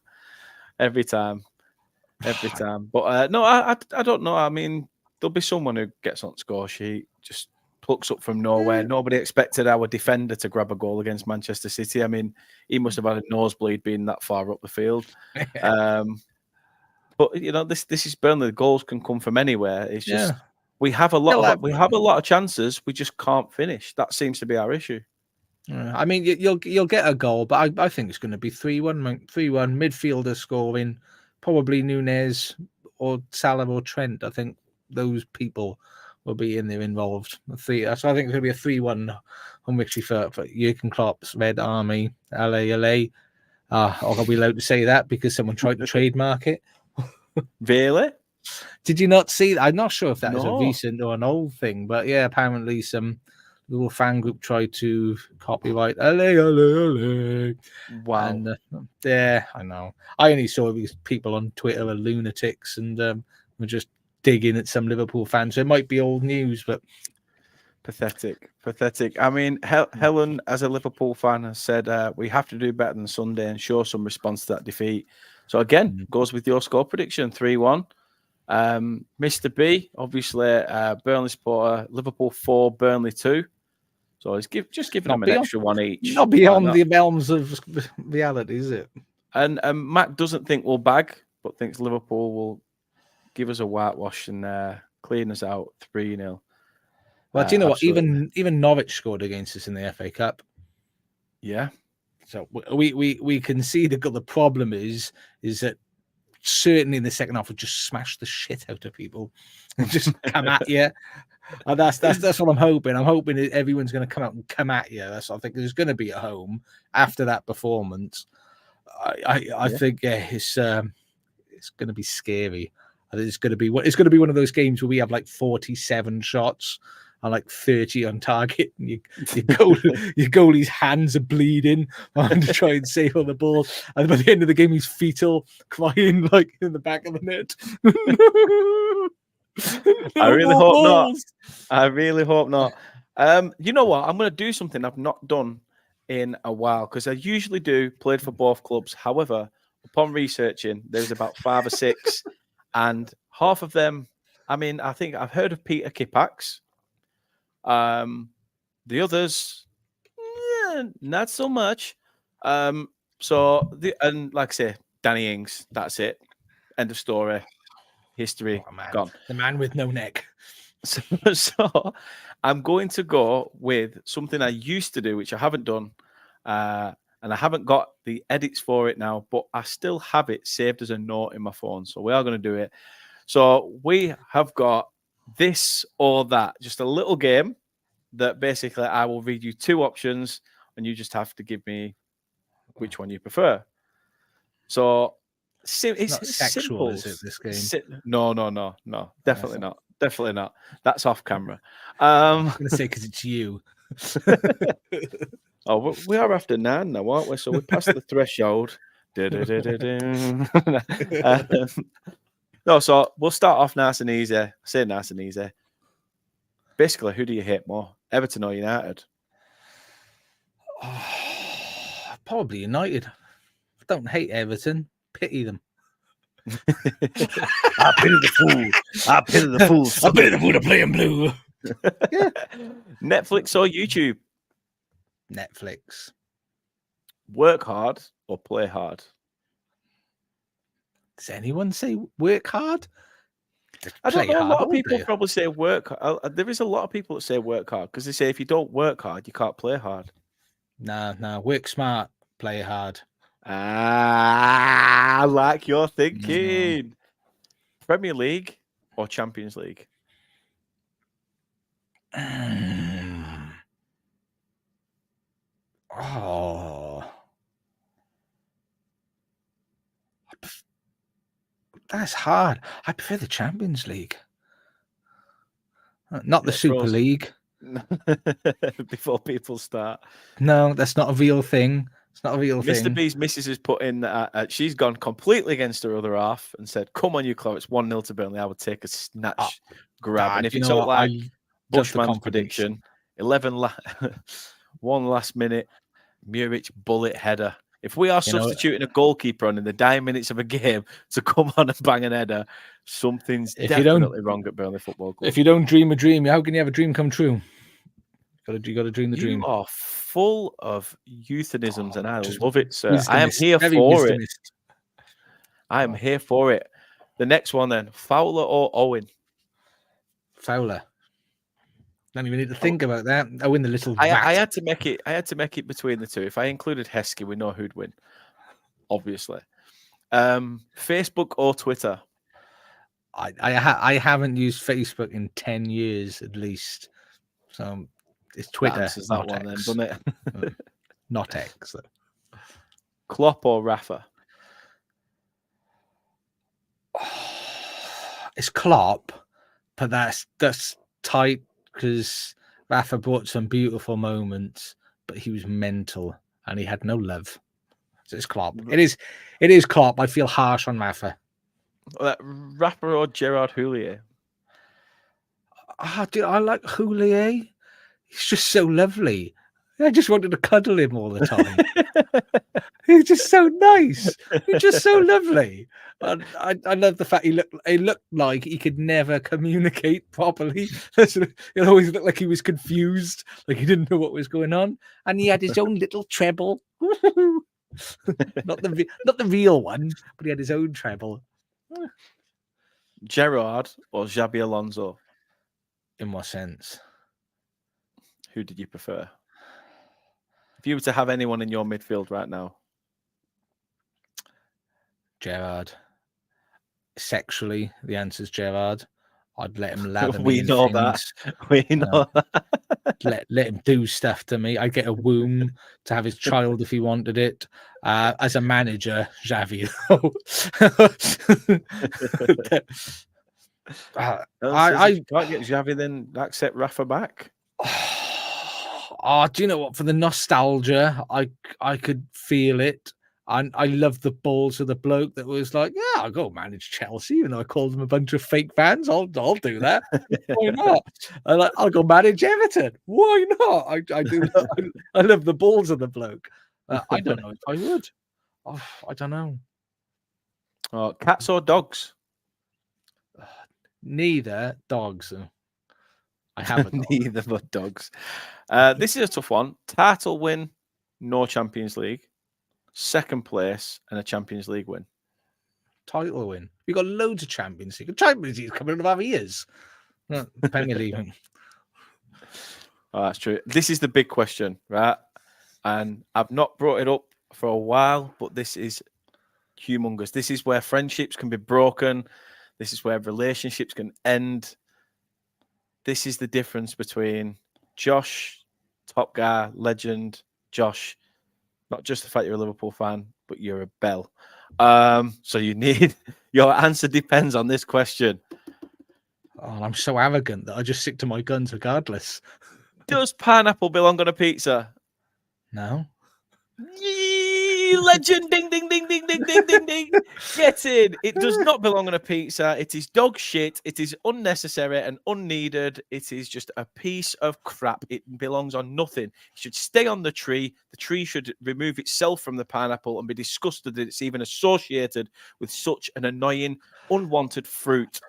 every time. But no, I don't know. I mean, there'll be someone who gets on the score sheet, just plucks up from nowhere. Nobody expected our defender to grab a goal against Manchester City. I mean, he must have had a nosebleed being that far up the field. But you know, this is Burnley. The goals can come from anywhere. It's just we have a lot of chances. We just can't finish. That seems to be our issue. I mean, you'll get a goal, but I think it's going to be 3-1. 3-1. Midfielder scoring, probably Nunez or Salah or Trent. I think those people will be in there involved. So I think it's going to be a 3-1 home victory for Jurgen Klopp's Red Army. LA. Are we allowed to say that because someone tried to trademark it? Really? Did you not see that? I'm not sure if that is a recent or an old thing, but yeah, apparently some little fan group tried to copyright LA. Wow. And I know. I only saw these people on Twitter are lunatics and were just digging at some Liverpool fans. So it might be old news, but pathetic. I mean, Helen, as a Liverpool fan, has said we have to do better than Sunday and show some response to that defeat. So again, goes with your score prediction, 3-1. Mr. B, obviously, Burnley supporter, Liverpool 4, Burnley 2. So he's just giving them an extra one each. Not beyond the realms of reality, is it? And Matt doesn't think we'll bag, but thinks Liverpool will give us a whitewash and clean us out 3-0. Well, do you know what? Even Norwich scored against us in the FA Cup. Yeah. So we can see the problem is that certainly in the second half we just smash the shit out of people and just come at you. And that's what I'm hoping. I'm hoping that everyone's going to come out and come at you. I think there's going to be at home after that performance. I think it's going to be scary. I think it's going to be one of those games where we have like 47 shots and like 30 on target. And your goalie's hands are bleeding trying to try and save on the ball. And by the end of the game, he's fetal, crying like in the back of the net. I really hope not. You know what? I'm going to do something I've not done in a while because I usually do played for both clubs. However, upon researching, there's about 5 or 6, and half of them. I mean, I think I've heard of Peter Kipax. The others, not so much. And like I say, Danny Ings. That's it. End of story. History gone. The man with no neck. So I'm going to go with something I used to do, which I haven't done, and I haven't got the edits for it now, but I still have it saved as a note in my phone. So we are going to do it. So we have got this or that, just a little game that basically I will read you 2 options, and you just have to give me which one you prefer. So It's it's not sexual, simple. is it, this game? No. Definitely not. Definitely not. That's off camera. I'm going to say because it's you. Oh, we are after 9 now, aren't we? So we passed the threshold. No, so we'll start off nice and easy. I say nice and easy. Basically, who do you hate more, Everton or United? Probably United. I don't hate Everton. Pity them. I pity the fool. I pity the fool. I pity the fool to play in blue. Yeah. Netflix or YouTube? Netflix. Work hard or play hard? Does anyone say work hard? I don't know. A lot of people probably say work. There is a lot of people that say work hard because they say if you don't work hard, you can't play hard. Nah. Work smart, play hard. I like your thinking. No. Premier League or Champions League? That's hard. I prefer the Champions League. Not the Super League. Before people start. No, that's not a real thing. It's not a real thing. Mr. B's missus has put in that she's gone completely against her other half and said, come on, you Chloe, it's 1-0 to Burnley. I would take a snatch grab. And if it's all like Bushman's prediction, 1 last minute, Muric bullet header. If we are substituting a goalkeeper on in the dying minutes of a game to come on and bang an header, something's definitely wrong at Burnley Football Club. If you don't dream a dream, how can you have a dream come true? You got to dream the dream. You are full of euphemisms, and I love it, sir. I am here for it. I am here for it. The next one, then, Fowler or Owen? Fowler. Don't even need to think about that. Owen, the little. I had to make it. I had to make it between the two. If I included Heskey, we know who'd win. Obviously, Facebook or Twitter. I haven't used Facebook in 10 years at least, so it's Twitter. That one then, doesn't it? Not X. Klopp or Rafa? It's Klopp, but that's tight because Rafa brought some beautiful moments, but he was mental and he had no love. So it's Klopp. It is Klopp. I feel harsh on Rafa. Rafa or Gerard Houllier? I like Houllier. He's just so lovely. I just wanted to cuddle him all the time. He's just so nice. He's just so lovely. And I love the fact he looked like he could never communicate properly. It always looked like he was confused, like he didn't know what was going on. And he had his own little treble. Not the real one, but he had his own treble. Gerrard or Xabi Alonso? In what sense? Who did you prefer? If you were to have anyone in your midfield right now? Gerrard. Sexually, the answer's Gerrard. I'd let him lather me. We know that. We know that. Let him do stuff to me. I'd get a womb to have his child if he wanted it. As a manager, Xavi. I can't get Xavi, then accept Rafa back. Do you know what? For the nostalgia, I could feel it. And I love the balls of the bloke that was like, yeah, I'll go manage Chelsea. You know, I called them a bunch of fake fans. I'll do that. Why not? I'll go manage Everton. Why not? I do. I love the balls of the bloke. I don't know if I would. I don't know. Cats or dogs? Neither. Dogs. I have a dog. Neither but dogs. This is a tough one. Title win, no Champions League. Second place and a Champions League win. Title win. We got loads of Champions League. Champions League coming in our ears. Premier League. Oh, that's true. This is the big question, right? And I've not brought it up for a while, but this is humongous. This is where friendships can be broken. This is where relationships can end. This is the difference between Josh, top guy, legend, Josh, Not just the fact you're a Liverpool fan, but you're a bell. So you need your answer depends on this question. Oh, I'm so arrogant that I just stick to my guns regardless. Does pineapple belong on a pizza? No. Yee, legend! Ding, ding, ding, ding, ding, ding, ding, ding. Get in. It does not belong on a pizza. It is dog shit. It is unnecessary and unneeded. It is just a piece of crap. It belongs on nothing. It should stay on the tree. The tree should remove itself from the pineapple and be disgusted that it's even associated with such an annoying, unwanted fruit.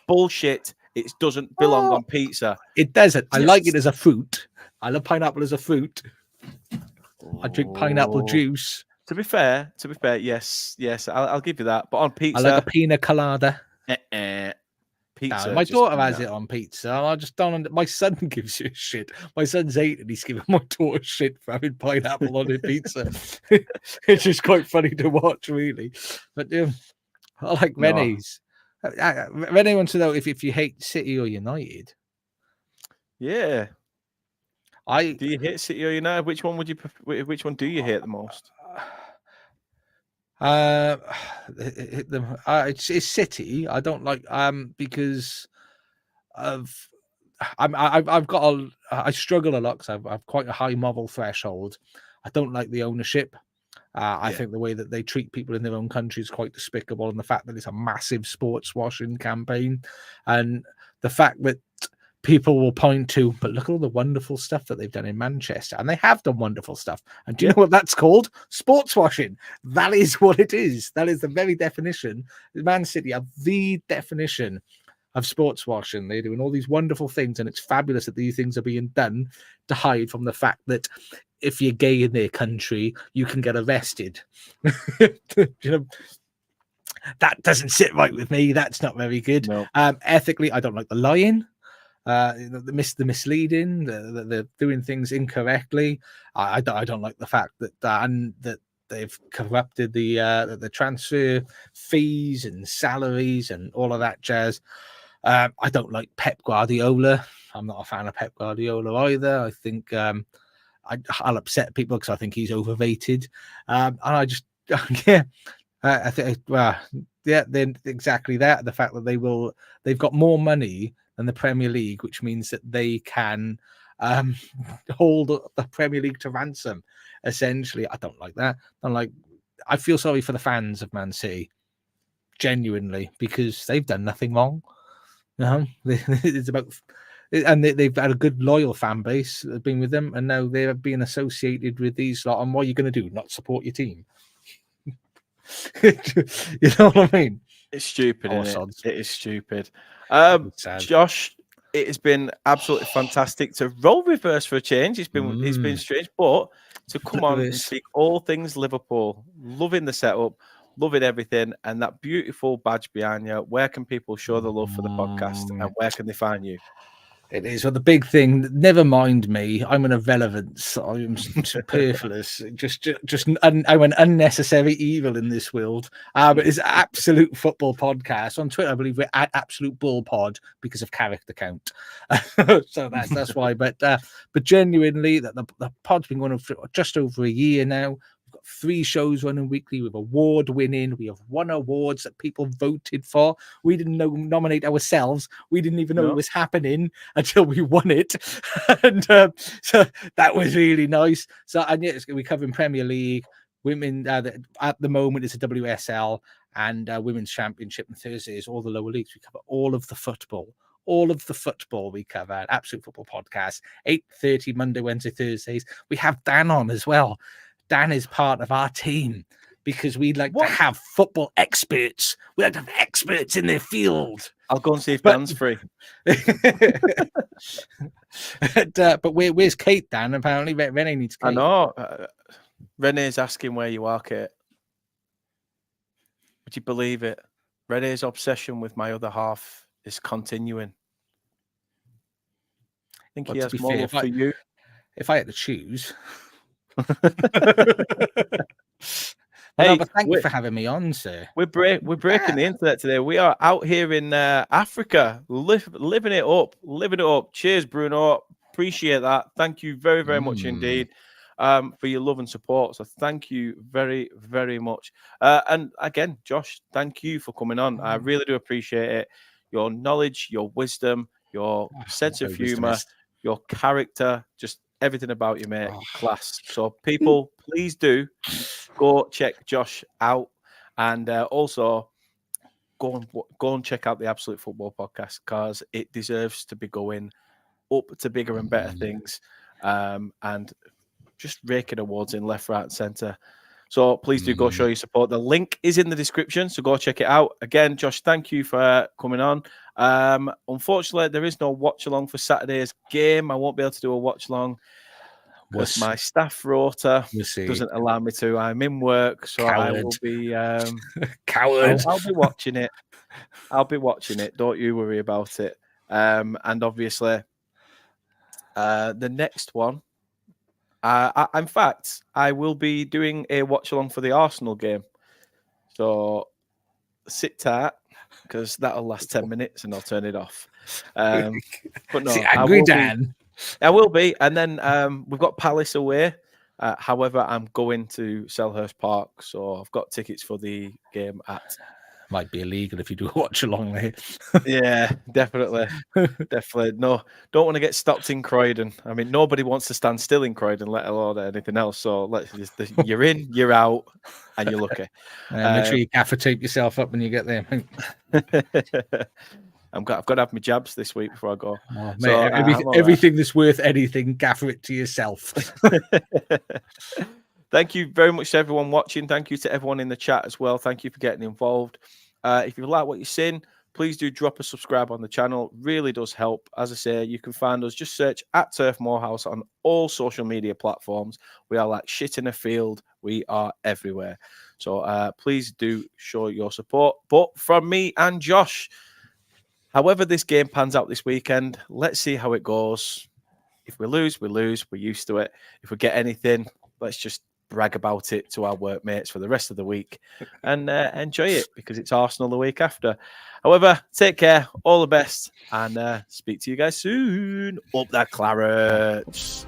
Bullshit. It doesn't belong on pizza. It doesn't. I like it as a fruit. I love pineapple as a fruit. I drink pineapple juice. To be fair, yes, I'll give you that. But on pizza, I like a pina colada. Pizza. No, my daughter has it on pizza. I just don't. My son gives you shit. My son's 8 and he's giving my daughter shit for having pineapple on his pizza. It's just quite funny to watch, really. But I like Rene's. Rene wants to know if you hate City or United. Yeah. Do you hate City or United? Which one would you? Which one do you hate the most? It's City. I don't like because of I struggle a lot because I've quite a high moral threshold. I don't like the ownership. I think the way that they treat people in their own country is quite despicable, and the fact that it's a massive sports washing campaign, and the fact that people will point to, but look at all the wonderful stuff that they've done in Manchester, and they have done wonderful stuff. And do you know what that's called? Sports washing. That is what it is. That is the very definition. Man City are the definition of sports washing. They're doing all these wonderful things, and it's fabulous that these things are being done to hide from the fact that if you're gay in their country, you can get arrested. That doesn't sit right with me. That's not very good. No. Ethically, I don't like the lying. The misleading, the doing things incorrectly. I don't like the fact that they've corrupted the transfer fees and salaries and all of that jazz. I don't like Pep Guardiola. I'm not a fan of Pep Guardiola either. I think I'll upset people because I think he's overrated. And I just I think then exactly that. The fact that they've got more money than the Premier League, which means that they can hold the Premier League to ransom. Essentially, I don't like that. I feel sorry for the fans of Man City, genuinely, because they've done nothing wrong. It's about, and they've had a good loyal fan base that have been with them, and now they're being associated with these lot. And what are you going to do? Not support your team? You know what I mean? It's stupid, isn't it? It is stupid. Josh, it has been absolutely fantastic to role reverse for a change. It's been strange, but to come on and speak all things Liverpool, loving the setup, loving everything, and that beautiful badge behind you. Where can people show the love for the podcast, and where can they find you? It is. Well, the big thing, never mind me. I'm an irrelevance. I'm superfluous. I'm an unnecessary evil in this world. But it's Absolute Football Podcast. On Twitter, I believe we're at Absolute Bull Pod because of character count. So that's why. But genuinely, that the pod's been going on for just over a year now. We've got 3 shows running weekly with award winning. We have won awards that people voted for. We didn't nominate ourselves. We didn't even know it was happening until we won it. And so that was really nice. So, and yeah, we're covering Premier League, women at the moment it's a WSL and Women's Championship, and Thursdays all the lower leagues. We cover all of the football. All of the football we cover. Absolute Football Podcast, 8:30 Monday, Wednesday, Thursdays. We have Dan on as well. Dan is part of our team because we like to have football experts. We like to have experts in their field. I'll go and see if Dan's free. But where's Kate, Dan? Apparently, Renee needs Kate. I know. Renee's asking where you are, Kate. Would you believe it? Renee's obsession with my other half is continuing. I think he has more love for you. If I had to choose... Hey, but thank you for having me on, sir. We're breaking the internet today. We are out here in Africa, living it up. Cheers, Bruno. Appreciate that. Thank you very, very much indeed. for your love and support. So thank you very, very much. And again, Josh, thank you for coming on. I really do appreciate it. Your knowledge, your wisdom, your sense of humor, your character, just everything about you, mate. Class. So people, please do go check Josh out, and also go and check out the Absolute Football Podcast, because it deserves to be going up to bigger and better things, and just raking awards in left, right, and centre. So please do go show your support. The link is in the description, so go check it out. Again, Josh, thank you for coming on. Unfortunately, there is no watch along for Saturday's game. I won't be able to do a watch along because my staff rota doesn't allow me to. I'm in work, so I will be coward. I'll be watching it. I'll be watching it. Don't you worry about it. And obviously, the next one, in fact, I will be doing a watch along for the Arsenal game. So sit tight, because that'll last 10 minutes and I'll turn it off. But no, angry Dan. I will be. And then we've got Palace away. However, I'm going to Selhurst Park, so I've got tickets for the game at. Might be illegal if you do a watch along there. Yeah, definitely. Definitely. No, don't want to get stopped in Croydon. I mean, nobody wants to stand still in Croydon, let alone anything else. So let's just, you're in, you're out, and you're lucky. Make sure you gaffer tape yourself up when you get there. I've got to have my jabs this week before I go. Oh, so, mate, everything that's worth anything, gaffer it to yourself. Thank you very much to everyone watching. Thank you to everyone in the chat as well. Thank you for getting involved. If you like what you're seeing, please do drop a subscribe on the channel. It really does help. As I say, you can find us. Just search at Turf Morehouse on all social media platforms. We are like shit in a field. We are everywhere. So please do show your support. But from me and Josh, however this game pans out this weekend, let's see how it goes. If we lose, we lose. We're used to it. If we get anything, let's just brag about it to our workmates for the rest of the week and enjoy it, because it's Arsenal the week after. However, take care, all the best, and speak to you guys soon. Up the Clarets.